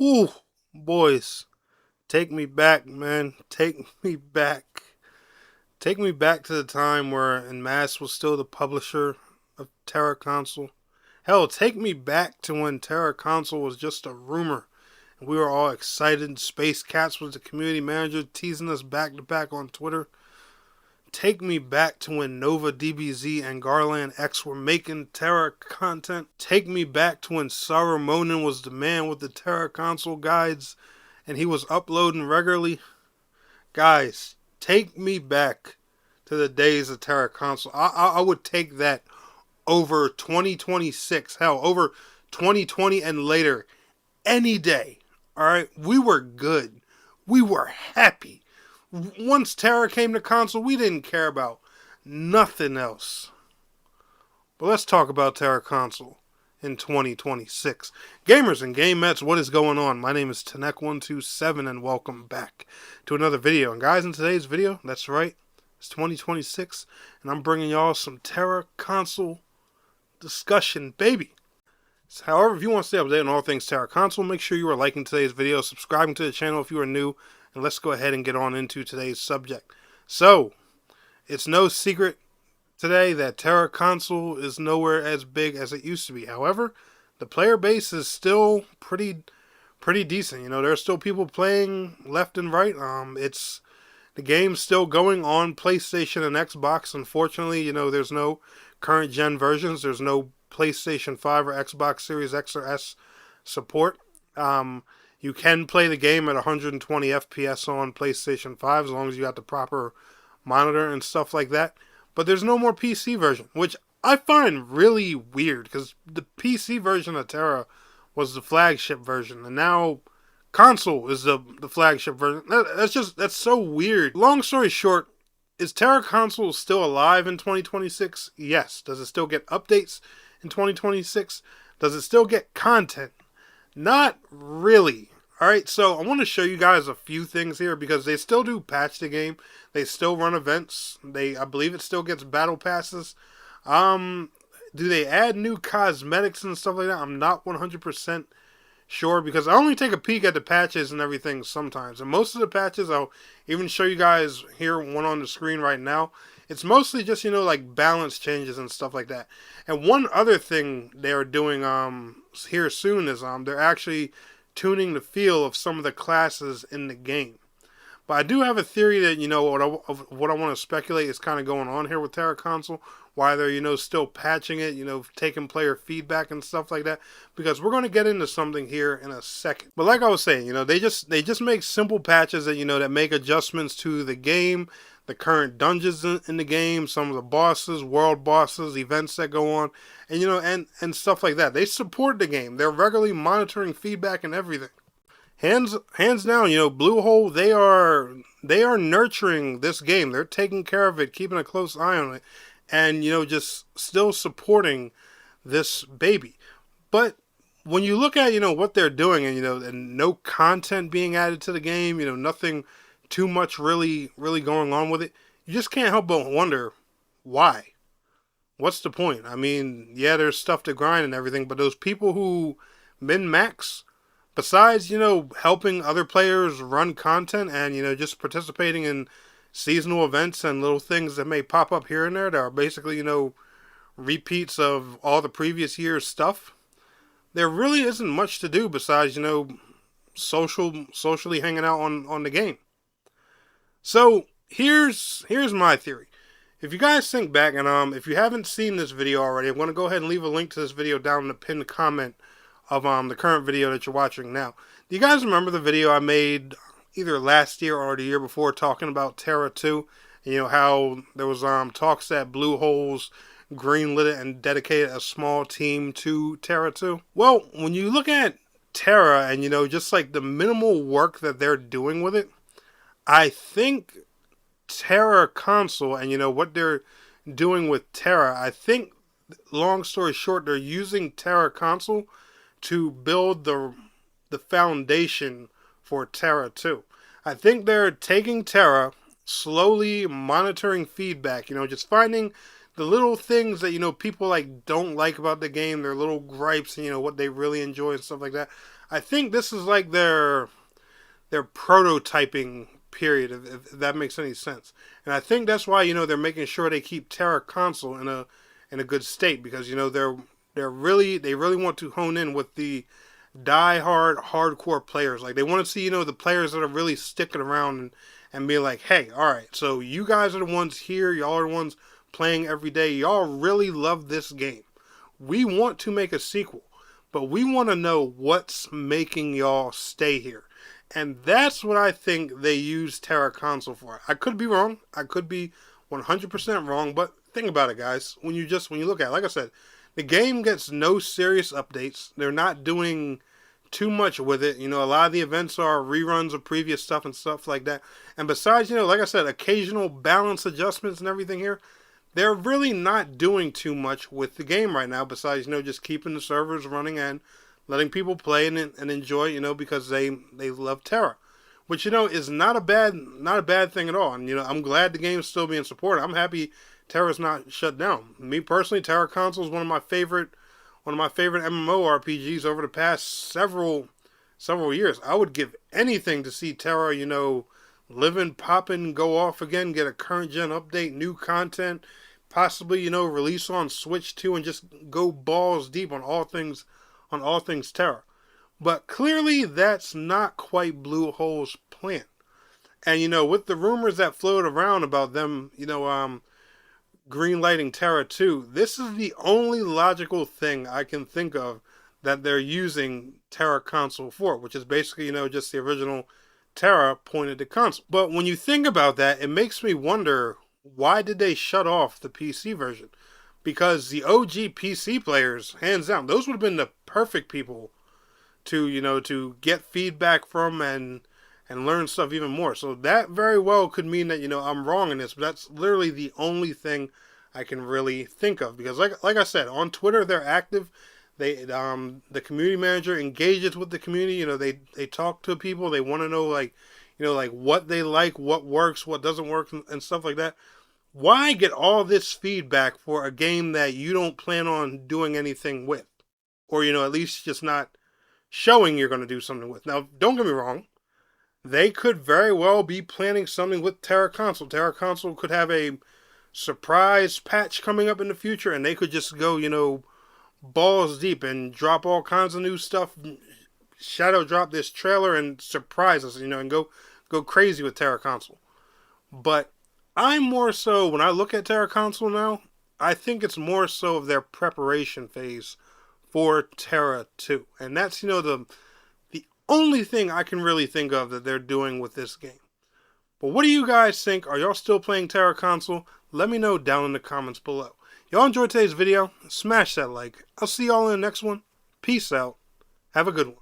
Ooh, boys, take me back, man. Take me back. Take me back to the time where Enmass was still the publisher of TERA Console. Hell, take me back to when TERA Console was just a rumor. And we were all excited. Space Cats was the community manager teasing us back to back on Twitter. Take me back to when Nova DBZ and Garland X were making TERA content. Take me back to when Sarah Monin was the man with the TERA Console guides and he was uploading regularly. Guys, take me back to the days of TERA Console. I would take that over 2026, hell, over 2020 and later, any day. All right, we were good. We were happy. Once TERA came to console, we didn't care about nothing else. But let's talk about TERA Console in 2026. Gamers and gamettes, what is going on? My name is Tanek127 and welcome back to another video. And guys, in today's video, that's right, it's 2026 and I'm bringing y'all some TERA Console discussion, baby. So, however, if you want to stay updated on all things TERA Console, make sure you are liking today's video, subscribing to the channel if you are new, and let's go ahead and get on into today's subject. So, it's no secret today that TERA Console is nowhere as big as it used to be. However, the player base is still pretty decent. You know, there are still people playing left and right. The game's still going on PlayStation and Xbox. Unfortunately, you know, there's no current gen versions. There's no PlayStation 5 or Xbox Series X or S support. You can play the game at 120 FPS on PlayStation 5 as long as you got the proper monitor and stuff like that. But there's no more PC version, which I find really weird because the PC version of TERA was the flagship version, and now console is the flagship version. That's so weird. Long story short, is TERA Console still alive in 2026? Yes. Does it still get updates in 2026? Does it still get content? Not really. Alright, so I want to show you guys a few things here because they still do patch the game. They still run events. I believe it still gets battle passes. Do they add new cosmetics and stuff like that? I'm not 100% sure because I only take a peek at the patches and everything sometimes. And most of the patches, I'll even show you guys here one on the screen right now. It's mostly just, you know, like balance changes and stuff like that. And one other thing they're doing here soon is they're actually tuning the feel of some of the classes in the game. But I do have a theory that, you know, what I want to speculate is kind of going on here with TERA Console. Why they're, you know, still patching it, you know, taking player feedback and stuff like that. Because we're going to get into something here in a second. But like I was saying, you know, they just make simple patches that, you know, that make adjustments to the game, the current dungeons in the game, some of the bosses, world bosses, events that go on, and, you know, and stuff like that. They support the game. They're regularly monitoring feedback and everything. Hands down, you know, Bluehole, they are nurturing this game. They're taking care of it, keeping a close eye on it, and, you know, just still supporting this baby. But when you look at, you know, what they're doing, and, you know, and no content being added to the game, you know, nothing too much really going on with it, you just can't help but wonder why. What's the point? I mean, yeah, there's stuff to grind and everything, but those people who min-max, besides, you know, helping other players run content and, you know, just participating in seasonal events and little things that may pop up here and there that are basically, you know, repeats of all the previous year's stuff, there really isn't much to do besides, you know, socially hanging out on the game. So here's my theory. If you guys think back, and if you haven't seen this video already, I'm going to go ahead and leave a link to this video down in the pinned comment of the current video that you're watching now. Do you guys remember the video I made either last year or the year before talking about TERA 2? You know, how there was talks that Bluehole's greenlit it and dedicated a small team to TERA 2? Well, when you look at TERA and, you know, just like the minimal work that they're doing with it, I think TERA Console and, you know, what they're doing with TERA, I think, long story short, they're using TERA Console to build the foundation for TERA 2. I think they're taking TERA, slowly monitoring feedback, you know, just finding the little things that, you know, people like don't like about the game, their little gripes and, you know, what they really enjoy and stuff like that. I think this is like their prototyping period, if that makes any sense. And I think that's why they're making sure they keep TERA Console in a good state, because they really want to hone in with the die-hard hardcore players. Like, they want to see the players that are really sticking around and be like, hey, all right, so you guys are the ones here, y'all are the ones playing every day, y'all really love this game. We want to make a sequel, but we want to know what's making y'all stay here. And that's what I think they use TERA Console for. I could be wrong. I could be 100% wrong. But think about it, guys. When you look at it, like I said, the game gets no serious updates. They're not doing too much with it. A lot of the events are reruns of previous stuff and stuff like that. And besides, like I said, occasional balance adjustments and everything here, they're really not doing too much with the game right now. Besides, just keeping the servers running and letting people play and enjoy, because they love TERA, which is not a bad thing at all. And I'm glad the game's still being supported. I'm happy TERA's not shut down. Me personally, TERA Console is one of my favorite MMORPGs over the past several years. I would give anything to see TERA, living, popping, go off again, get a current gen update, new content, possibly release on Switch too, and just go balls deep on all things TERA. But clearly that's not quite Bluehole's plan. And with the rumors that float around about them, greenlighting TERA 2, this is the only logical thing I can think of that they're using TERA Console for, which is basically, just the original TERA pointed to console. But when you think about that, it makes me wonder, why did they shut off the PC version? Because the OG PC players, hands down, those would have been the perfect people to get feedback from and learn stuff even more. So that very well could mean that I'm wrong in this, but that's literally the only thing I can really think of. Because like I said, on Twitter they're active. They the community manager engages with the community. They talk to people. They want to know like what they like, what works, what doesn't work, and stuff like that. Why get all this feedback for a game that you don't plan on doing anything with? Or, at least just not showing you're going to do something with. Now, don't get me wrong. They could very well be planning something with TERA Console. TERA Console could have a surprise patch coming up in the future, and they could just go, balls deep and drop all kinds of new stuff, shadow drop this trailer and surprise us, and go crazy with TERA Console. But I'm more so, when I look at TERA Console now, I think it's more so of their preparation phase for TERA 2. And that's, the only thing I can really think of that they're doing with this game. But what do you guys think? Are y'all still playing TERA Console? Let me know down in the comments below. Y'all enjoyed today's video? Smash that like. I'll see y'all in the next one. Peace out. Have a good one.